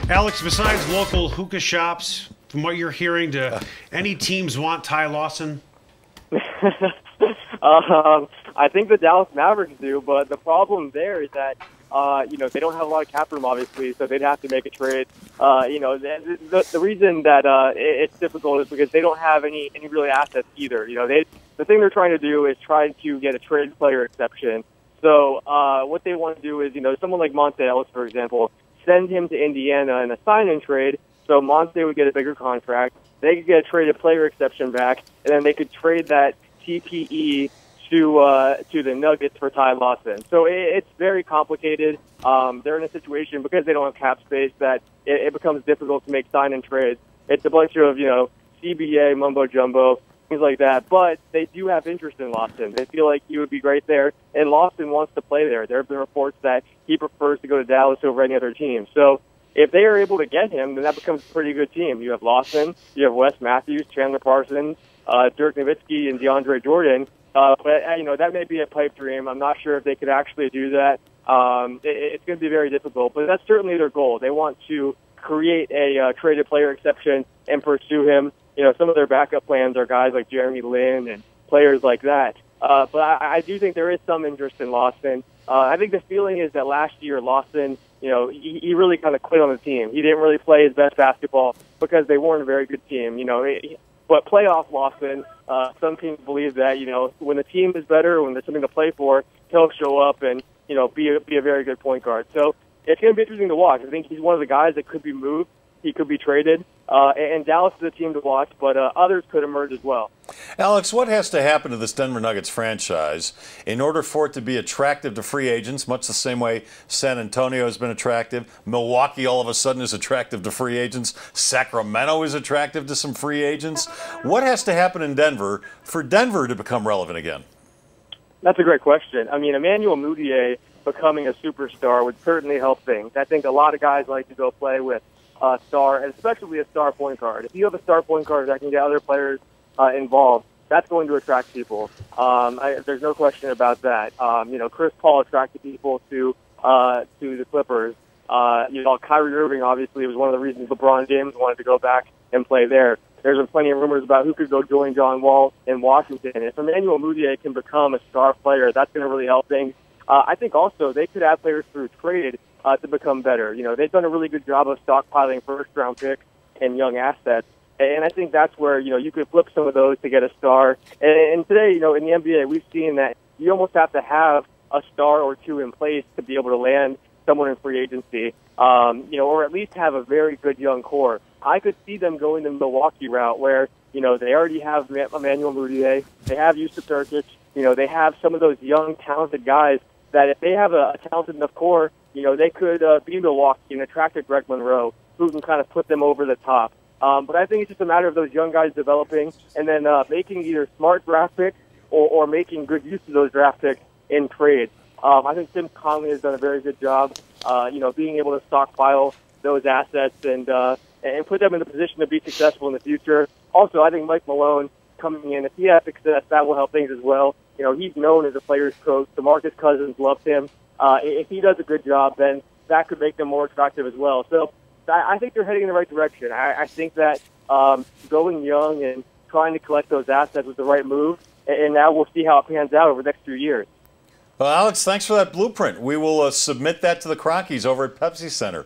Alex, besides local hookah shops, from what you're hearing, do any teams want Ty Lawson? I think the Dallas Mavericks do, but the problem there is that they don't have a lot of cap room, obviously, so they'd have to make a trade. The reason that it's difficult is because they don't have any really assets either. The thing they're trying to do is try to get a trade player exception. So what they want to do is, someone like Monte Ellis, for example, send him to Indiana in a sign-in trade, so Monte would get a bigger contract. They could get a traded player exception back, and then they could trade that TPE to the Nuggets for Ty Lawson. So it's very complicated. They're in a situation, because they don't have cap space, that it becomes difficult to make sign-in trades. It's a bunch of, CBA, mumbo-jumbo, things like that. But they do have interest in Lawson. They feel like he would be great there, and Lawson wants to play there. There have been reports that he prefers to go to Dallas over any other team. So if they are able to get him, then that becomes a pretty good team. You have Lawson, you have Wes Matthews, Chandler Parsons, Dirk Nowitzki, and DeAndre Jordan. But that may be a pipe dream. I'm not sure if they could actually do that. It's going to be very difficult, but that's certainly their goal. They want to create a traded player exception and pursue him. Some of their backup plans are guys like Jeremy Lin and players like that. But I do think there is some interest in Lawson. I think the feeling is that last year Lawson, he really kind of quit on the team. He didn't really play his best basketball because they weren't a very good team. But playoff Lawson, some teams believe that, when the team is better, when there's something to play for, he'll show up and, be a very good point guard. So it's going to be interesting to watch. I think he's one of the guys that could be moved. He could be traded. And Dallas is a team to watch, but others could emerge as well. Alex, what has to happen to this Denver Nuggets franchise in order for it to be attractive to free agents, much the same way San Antonio has been attractive? Milwaukee all of a sudden is attractive to free agents. Sacramento is attractive to some free agents. What has to happen in Denver for Denver to become relevant again? That's a great question. I mean, Emmanuel Mudiay becoming a superstar would certainly help things. I think a lot of guys like to go play with a star, and especially a star point guard. If you have a star point guard that can get other players involved, that's going to attract people. There's no question about that. Chris Paul attracted people to the Clippers. Kyrie Irving obviously was one of the reasons LeBron James wanted to go back and play there. There's been plenty of rumors about who could go join John Wall in Washington. If Emmanuel Mudiay can become a star player, that's going to really help things. I think also they could add players through trade to become better. They've done a really good job of stockpiling first-round picks and young assets, and I think that's where, you could flip some of those to get a star. And today, in the NBA, we've seen that you almost have to have a star or two in place to be able to land someone in free agency, or at least have a very good young core. I could see them going the Milwaukee route where, they already have Emmanuel Mudiay, they have Yusuf Nurkic, they have some of those young, talented guys that if they have a talented enough core, they could be Milwaukee and attract a Greg Monroe who can kind of put them over the top. But I think it's just a matter of those young guys developing and then making either smart draft picks or making good use of those draft picks in trade. I think Tim Conley has done a very good job, being able to stockpile those assets and put them in a position to be successful in the future. Also, I think Mike Malone coming in, if he has success, that will help things as well. He's known as a player's coach. DeMarcus Cousins loves him. If he does a good job, then that could make them more attractive as well. So I think they're heading in the right direction. I think that going young and trying to collect those assets was the right move, and now we'll see how it pans out over the next few years. Well, Alex, thanks for that blueprint. We will submit that to the Crockies over at Pepsi Center.